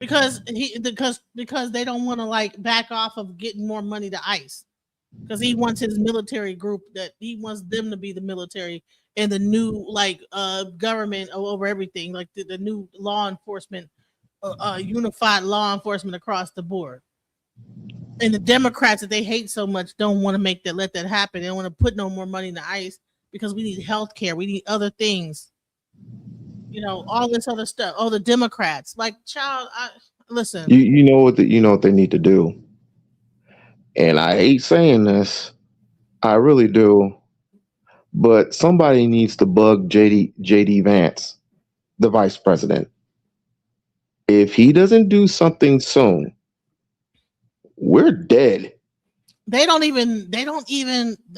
Because they don't want to like back off of getting more money to ICE because he wants his military group that he wants them to be the military and the new like government over everything like the new law enforcement unified law enforcement across the board. And the Democrats that they hate so much don't want to let that happen. They don't want to put no more money in the ICE because we need health care, we need other things, all this other stuff. Oh, the Democrats, like, child, listen. You know what they need to do, and I hate saying this, I really do, but somebody needs to bug JD Vance, the vice president. If he doesn't do something soon, we're dead. They don't even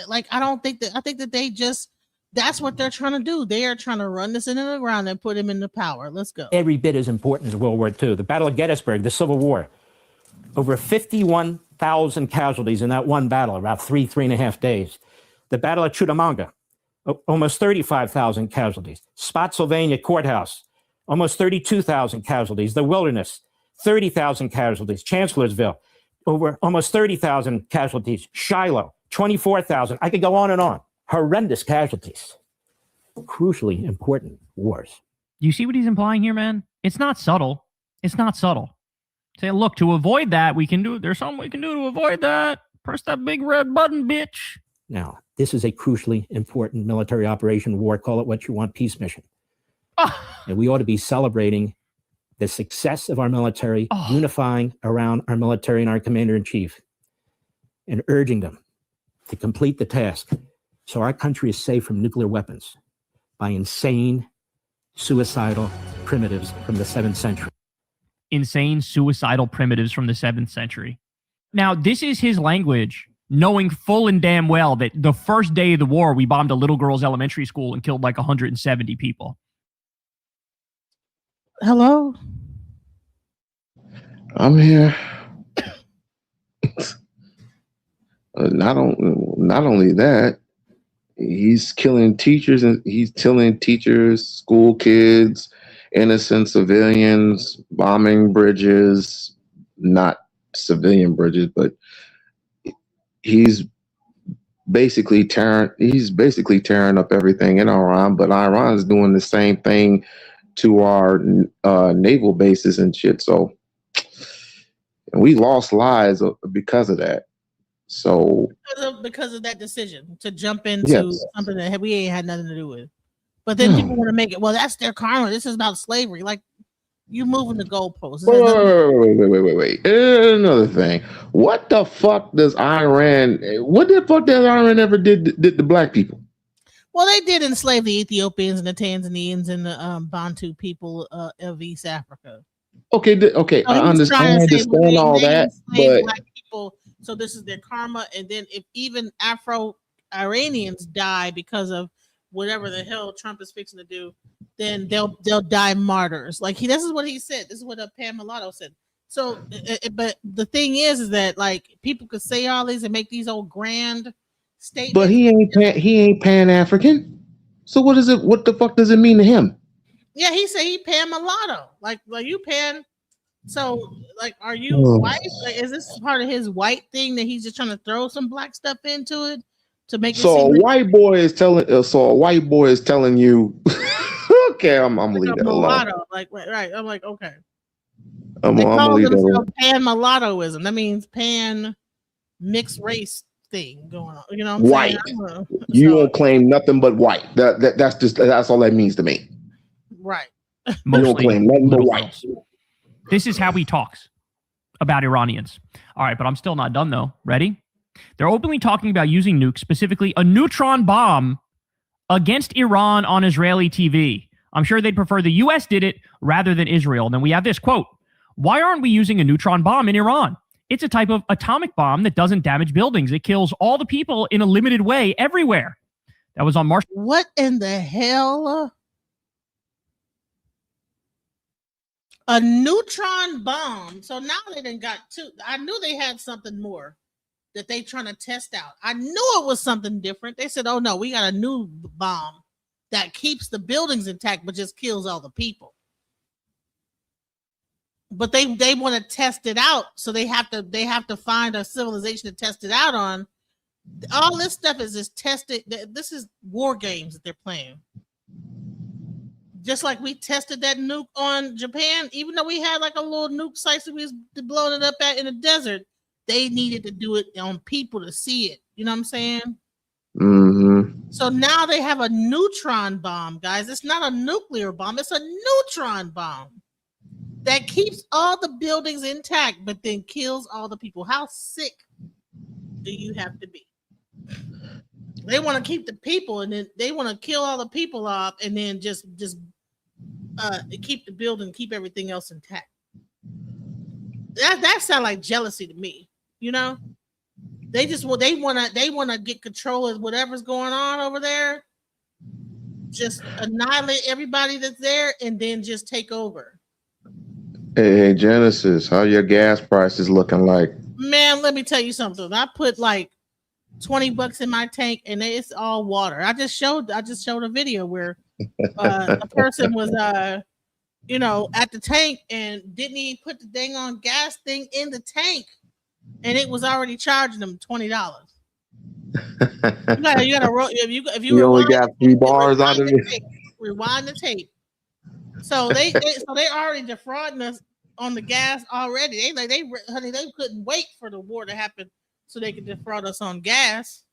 like, I think that they just, that's what they're trying to do. They are trying to run this into the ground and put him into power. Let's go. Every bit as important as World War II. The Battle of Gettysburg, the Civil War. Over 51,000 casualties in that one battle, about three and a half days. The Battle of Chickamauga, almost 35,000 casualties. Spotsylvania Courthouse, almost 32,000 casualties. The Wilderness, 30,000 casualties. Chancellorsville, over almost 30,000 casualties. Shiloh, 24,000. I could go on and on. Horrendous casualties. Crucially important wars. You see what he's implying here, man? It's not subtle. It's not subtle. Say, look, to avoid that, there's something we can do to avoid that. Press that big red button, bitch. Now, this is a crucially important military operation, war, call it what you want, peace mission. And we ought to be celebrating the success of our military, unifying around our military and our commander-in-chief, and urging them to complete the task so our country is safe from nuclear weapons by insane, suicidal primitives from the 7th century. Insane, suicidal primitives from the 7th century. Now, this is his language, knowing full and damn well that the first day of the war, we bombed a little girl's elementary school and killed like 170 people. Hello? I'm here. Not only that, he's killing teachers and school kids, innocent civilians, bombing bridges, not civilian bridges, but he's basically tearing up everything in Iran, but Iran's doing the same thing to our naval bases and shit. So, and we lost lives because of that. So because of that decision to jump into something that we ain't had nothing to do with. But then people want to make it, well, that's their karma. This is about slavery. Like, you moving the goalposts. Wait. Another thing. What the fuck does Iran ever did to black people? Well, they did enslave the Ethiopians and the Tanzanians and the Bantu people of East Africa. Okay. So I understand all that, but black people, so this is their karma. And then if even Afro-Iranians die because of whatever the hell Trump is fixing to do, then they'll die martyrs. Like this is what he said. This is what Pam Mulatto said. So, but the thing is that like people could say all these and make these old grand statements. But he ain't Pan-African. So what is it? What the fuck does it mean to him? Yeah, he said he Pan Mulatto. Like you Pan. So like, are you white? Like, is this part of his white thing that he's just trying to throw some black stuff into it? To make it a white boy is telling you, okay, I'm gonna leave that alone. Like right, I'm like, okay. I'm gonna leave that alone. Pan mulattoism. That means pan mixed race thing going on. You know, what I'm white. Saying? You don't claim nothing but white. That's all that means to me. Right. You don't claim nothing but white. This is how he talks about Iranians. All right, but I'm still not done though. Ready? They're openly talking about using nukes, specifically a neutron bomb, against Iran on Israeli TV. I'm sure they'd prefer the U.S. did it rather than Israel. And then we have this quote: "Why aren't we using a neutron bomb in Iran? It's a type of atomic bomb that doesn't damage buildings. It kills all the people in a limited way everywhere." That was on March. What in the hell? A neutron bomb. So now they done got two. I knew they had something more that they trying to test out. I knew it was something different. They said, oh no, we got a new bomb that keeps the buildings intact but just kills all the people. but they want to test it out, so they have to find a civilization to test it out on. All this stuff is just tested. This is war games that they're playing. Just like we tested that nuke on Japan, even though we had like a little nuke site that we was blowing it up at in the desert, they needed to do it on people to see it. You know what I'm saying? Mm-hmm. So now they have a neutron bomb, guys. It's not a nuclear bomb. It's a neutron bomb that keeps all the buildings intact, but then kills all the people. How sick do you have to be? They want to keep the people, and then they want to kill all the people off, and then just keep the building, keep everything else intact. That sounds like jealousy to me. You know, they want to get control of whatever's going on over there. Just annihilate everybody that's there, and then just take over. Hey, Genesis, how your gas prices looking like? Man, let me tell you something. I put like $20 in my tank, and it's all water. I just showed a video where a person was at the tank and didn't even put the dang on gas thing in the tank, and it was already charging them $20. You gotta roll if you only got 3 bars out of it. Rewind the tape. So they already defrauding us on the gas already. They couldn't wait for the war to happen so they could defraud us on gas.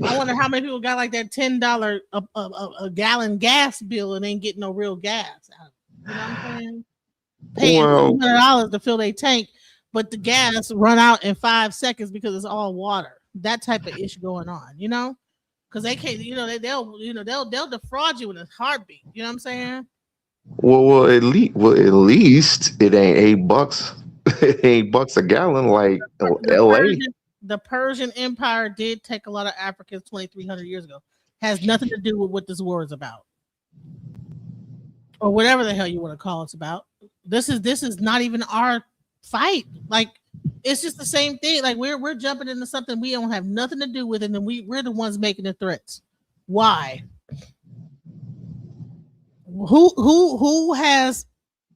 I wonder how many people got like that $10 a gallon gas bill and ain't getting no real gas. You know what I'm saying? Paying $200 to fill their tank, but the gas run out in 5 seconds because it's all water. That type of issue going on, you know? Because they can't, they'll defraud you in a heartbeat. You know what I'm saying? Well, at least it ain't $8. It ain't $8 a gallon like LA. The Persian Empire did take a lot of Africans 2,300 years ago. Has nothing to do with what this war is about, or whatever the hell you want to call it's about. This is not even our fight. Like, it's just the same thing. Like, we're jumping into something we don't have nothing to do with, and then we're the ones making the threats. Why? Who has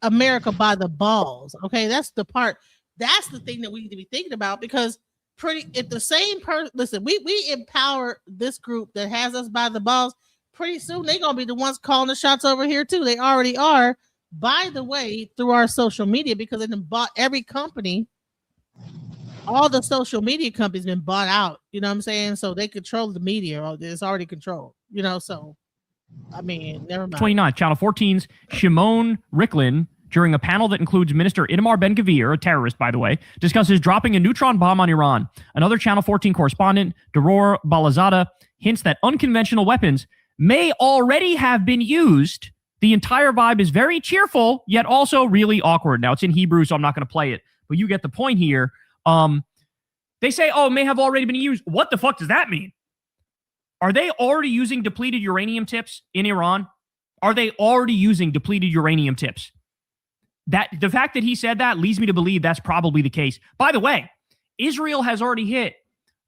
America by the balls? Okay, that's the part. That's the thing that we need to be thinking about, because if the same person, listen, we empower this group that has us by the balls. Pretty soon they're gonna be the ones calling the shots over here too. They already are, by the way, through our social media, because they done bought every company. All the social media companies been bought out. You know what I'm saying? So they control the media. It's already controlled. You know, so I mean, never mind. 29, Channel 14's Shimon Ricklin, during a panel that includes Minister Itamar Ben-Gvir, a terrorist, by the way, discusses dropping a neutron bomb on Iran. Another Channel 14 correspondent, Daror Balazada, hints that unconventional weapons may already have been used. The entire vibe is very cheerful, yet also really awkward. Now, it's in Hebrew, so I'm not going to play it, but you get the point here. They say, may have already been used. What the fuck does that mean? Are they already using depleted uranium tips in Iran? Are they already using depleted uranium tips? That the fact that he said that leads me to believe that's probably the case. By the way, Israel has already hit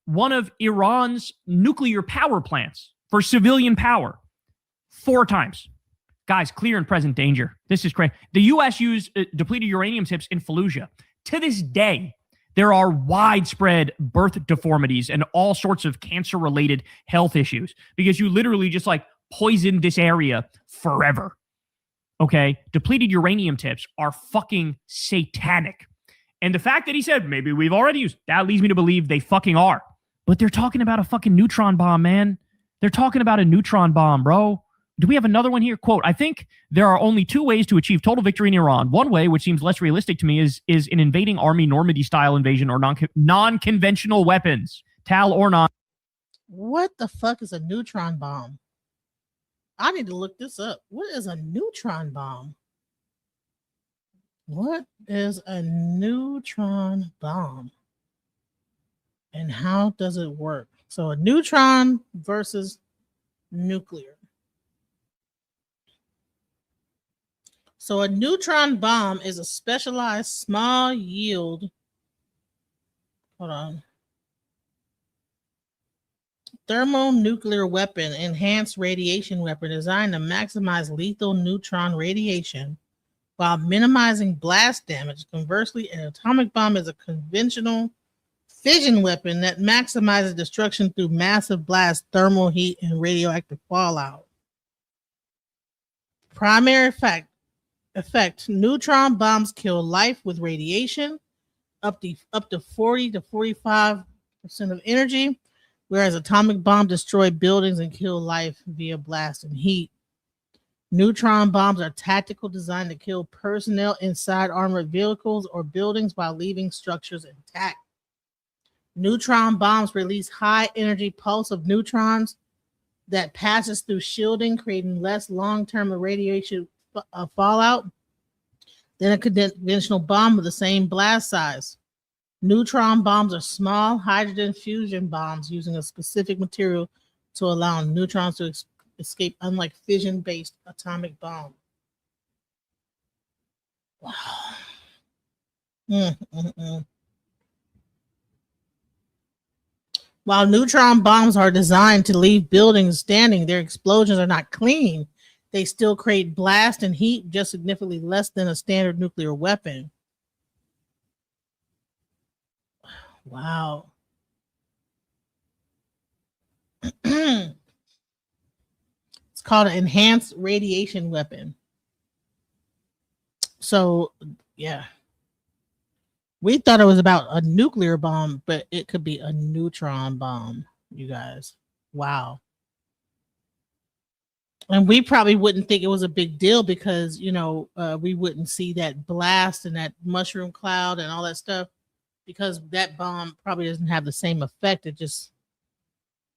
one of Iran's nuclear power plants for civilian power 4 times. Guys, clear and present danger. This is crazy. The U.S. used depleted uranium tips in Fallujah. To this day, there are widespread birth deformities and all sorts of cancer-related health issues because you literally just like poisoned this area forever. Okay? Depleted uranium tips are fucking satanic. And the fact that he said, maybe we've already used, that leads me to believe they fucking are. But they're talking about a fucking neutron bomb, man. They're talking about a neutron bomb, bro. Do we have another one here? Quote, I think there are only 2 ways to achieve total victory in Iran. One way, which seems less realistic to me, is an invading army Normandy-style invasion or non-conventional weapons. Tal or not. What the fuck is a neutron bomb? I need to look this up. What is a neutron bomb? What is a neutron bomb? And how does it work? So a neutron versus nuclear. So a neutron bomb is a specialized small yield. Hold on. Thermonuclear weapon, enhanced radiation weapon designed to maximize lethal neutron radiation while minimizing blast damage. Conversely, an atomic bomb is a conventional fission weapon that maximizes destruction through massive blast, thermal heat, and radioactive fallout. Primary effect: neutron bombs kill life with radiation, up to 40 to 45% of energy, whereas atomic bombs destroy buildings and kill life via blast and heat. Neutron bombs are tactical, designed to kill personnel inside armored vehicles or buildings while leaving structures intact. Neutron bombs release high energy pulse of neutrons that passes through shielding, creating less long-term radiation fallout than a conventional bomb with the same blast size. Neutron bombs are small hydrogen fusion bombs using a specific material to allow neutrons to escape, unlike fission-based atomic bomb. Wow. While neutron bombs are designed to leave buildings standing, their explosions are not clean. They still create blast and heat, just significantly less than a standard nuclear weapon. Wow. It's called an enhanced radiation weapon. So, yeah. We thought it was about a nuclear bomb, but it could be a neutron bomb, you guys. Wow. And we probably wouldn't think it was a big deal because, we wouldn't see that blast and that mushroom cloud and all that stuff because that bomb probably doesn't have the same effect. It just,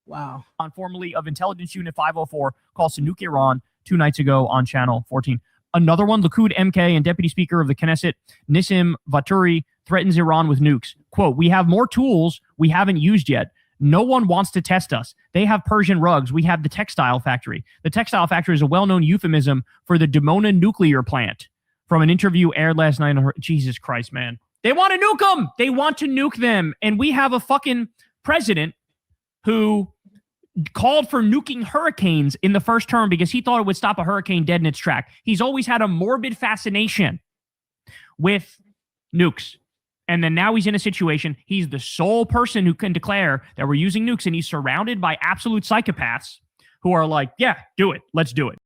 wow. Formerly of Intelligence Unit 504, calls to nuke Iran 2 nights ago on Channel 14. Another one, Likud MK and Deputy Speaker of the Knesset, Nissim Vaturi, threatens Iran with nukes. Quote, "We have more tools we haven't used yet. No one wants to test us. They have Persian rugs. We have the textile factory. The textile factory is a well-known euphemism for the Dimona nuclear plant." From an interview aired last night on her. Jesus Christ, man. They want to nuke them. They want to nuke them. And we have a fucking president who called for nuking hurricanes in the first term because he thought it would stop a hurricane dead in its track. He's always had a morbid fascination with nukes. And then now he's in a situation, he's the sole person who can declare that we're using nukes, and he's surrounded by absolute psychopaths who are like, yeah, do it. Let's do it.